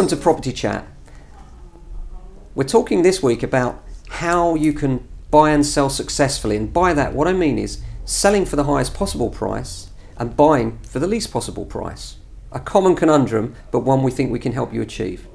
welcome to Property Chat. We're talking this week about how you can buy and sell successfully, and by that what I mean is selling for the highest possible price and buying for the least possible price. A common conundrum, but one we think we can help you achieve.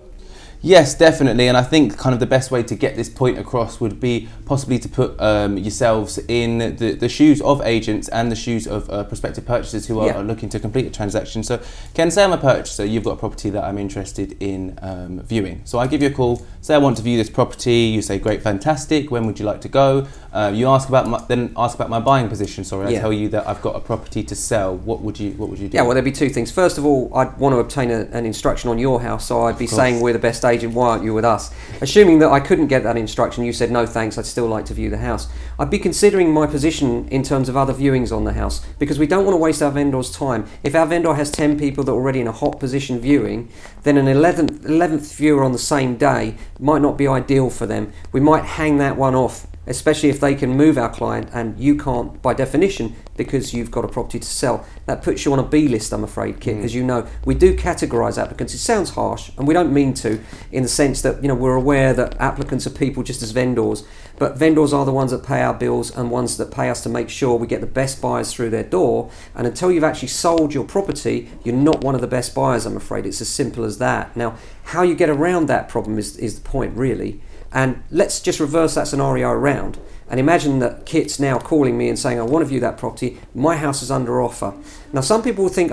Yes, definitely, and I think kind of the best way to get this point across would be possibly to put yourselves in the shoes of agents and the shoes of prospective purchasers who are looking to complete a transaction. So, Ken, say I'm a purchaser, you've got a property that I'm interested in viewing. So I give you a call, say I want to view this property, you say great, fantastic, when would you like to go? You ask about my buying position, I tell you that I've got a property to sell. What would you do? Yeah, well, there'd be two things. First of all, I'd want to obtain an instruction on your house, so I'd be saying we're the best agent, why aren't you with us? Assuming that I couldn't get that instruction, you said no thanks, I'd still like to view the house. I'd be considering my position in terms of other viewings on the house, because we don't want to waste our vendor's time. If our vendor has 10 people that are already in a hot position viewing, then an 11th viewer on the same day might not be ideal for them. We might hang that one off, especially if they can move our client and you can't by definition because you've got a property to sell. That puts you on a B list, I'm afraid, Kit. As you know, we do categorise applicants. It sounds harsh, and we don't mean to, in the sense that we're aware that applicants are people just as vendors, but vendors are the ones that pay our bills and ones that pay us to make sure we get the best buyers through their door. And until you've actually sold your property, you're not one of the best buyers, I'm afraid. It's as simple as that. Now, how you get around that problem is the point, really. And let's just reverse that scenario around and imagine that Kit's now calling me and saying, I want to view that property, my house is under offer. Now, some people will think,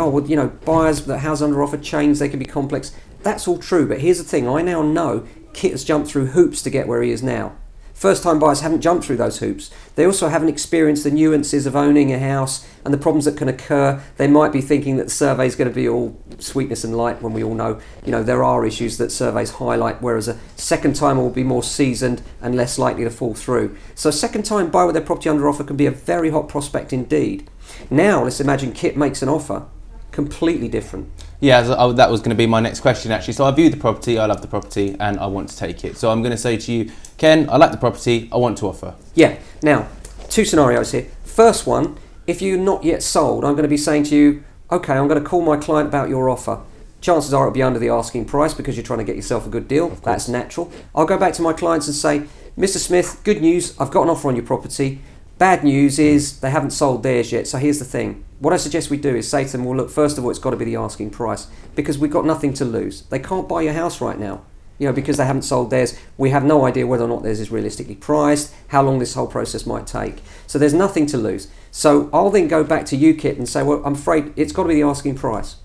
buyers that house under offer change, they can be complex. That's all true, but here's the thing, I now know Kit has jumped through hoops to get where he is now. First-time buyers haven't jumped through those hoops. They also haven't experienced the nuances of owning a house and the problems that can occur. They might be thinking that the survey is going to be all sweetness and light when we all know, there are issues that surveys highlight, whereas a second-timer will be more seasoned and less likely to fall through. So a second-time buyer with their property under offer can be a very hot prospect indeed. Now, let's imagine Kit makes an offer. Completely different. Yeah, that was going to be my next question actually. So I viewed the property, I love the property, and I want to take it. So I'm going to say to you, Ken, I like the property, I want to offer. Yeah, now, two scenarios here. First one, if you're not yet sold, I'm going to be saying to you, okay, I'm going to call my client about your offer. Chances are it'll be under the asking price because you're trying to get yourself a good deal. That's natural. I'll go back to my clients and say, Mr. Smith, good news, I've got an offer on your property. Bad news is they haven't sold theirs yet. So here's the thing. What I suggest we do is say to them, well, look, first of all, it's got to be the asking price because we've got nothing to lose. They can't buy your house right now, because they haven't sold theirs. We have no idea whether or not theirs is realistically priced, how long this whole process might take. So there's nothing to lose. So I'll then go back to you, Kit, and say, well, I'm afraid it's got to be the asking price.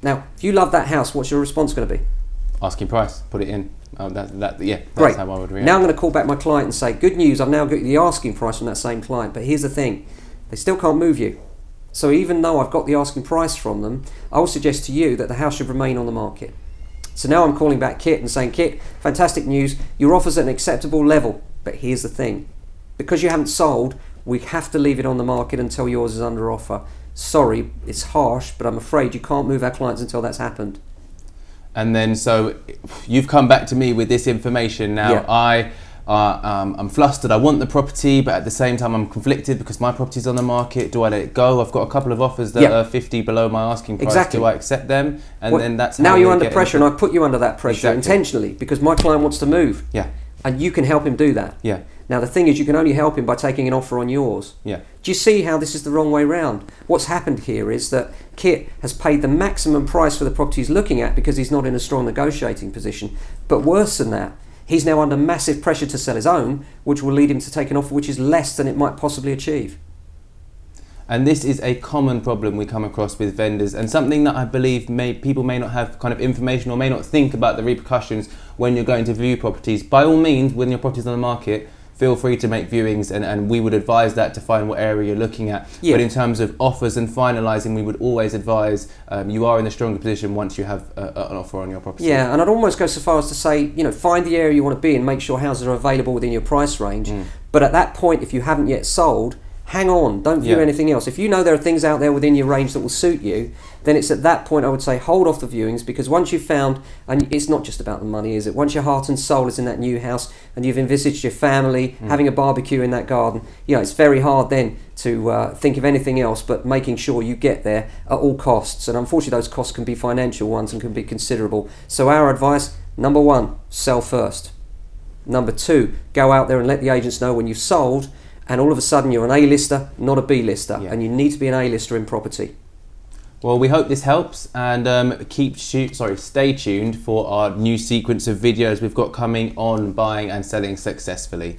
Now, if you love that house, what's your response going to be? Asking price, put it in. That's Great. how I would react. Now I'm going to call back my client and say, good news, I've now got the asking price from that same client. But here's the thing, they still can't move you. So even though I've got the asking price from them, I will suggest to you that the house should remain on the market. So now I'm calling back Kit and saying, Kit, fantastic news, your offer's at an acceptable level. But here's the thing, because you haven't sold, we have to leave it on the market until yours is under offer. Sorry, it's harsh, but I'm afraid you can't move our clients until that's happened. And then, so you've come back to me with this information now. Yeah. I'm flustered. I want the property, but at the same time, I'm conflicted because my property's on the market. Do I let it go? I've got a couple of offers that are 50 below my asking price. Exactly. Do I accept them? And then that's now how you're under pressure, and I put you under that pressure intentionally because my client wants to move. Yeah. And you can help him do that. Yeah. Now the thing is, you can only help him by taking an offer on yours. Yeah. Do you see how this is the wrong way round? What's happened here is that Kit has paid the maximum price for the property he's looking at because he's not in a strong negotiating position. But worse than that, he's now under massive pressure to sell his own, which will lead him to take an offer which is less than it might possibly achieve. And this is a common problem we come across with vendors, and something that I believe people may not have kind of information or may not think about the repercussions when you're going to view properties. By all means, when your property's on the market, feel free to make viewings, and we would advise that to find what area you're looking at. Yeah. But in terms of offers and finalising, we would always advise you are in a stronger position once you have an offer on your property. Yeah, and I'd almost go so far as to say, find the area you want to be in, make sure houses are available within your price range. But at that point, if you haven't yet sold, hang on, don't view Yeah. anything else. If you know there are things out there within your range that will suit you, then it's at that point I would say hold off the viewings, because once you've found, and it's not just about the money, is it? Once your heart and soul is in that new house and you've envisaged your family having a barbecue in that garden, it's very hard then to think of anything else but making sure you get there at all costs. And unfortunately those costs can be financial ones and can be considerable. So our advice, number 1, sell first. Number 2, go out there and let the agents know when you've sold, and all of a sudden you're an A-lister, not a B-lister, and you need to be an A-lister in property. Well, we hope this helps, and stay tuned for our new sequence of videos we've got coming on buying and selling successfully.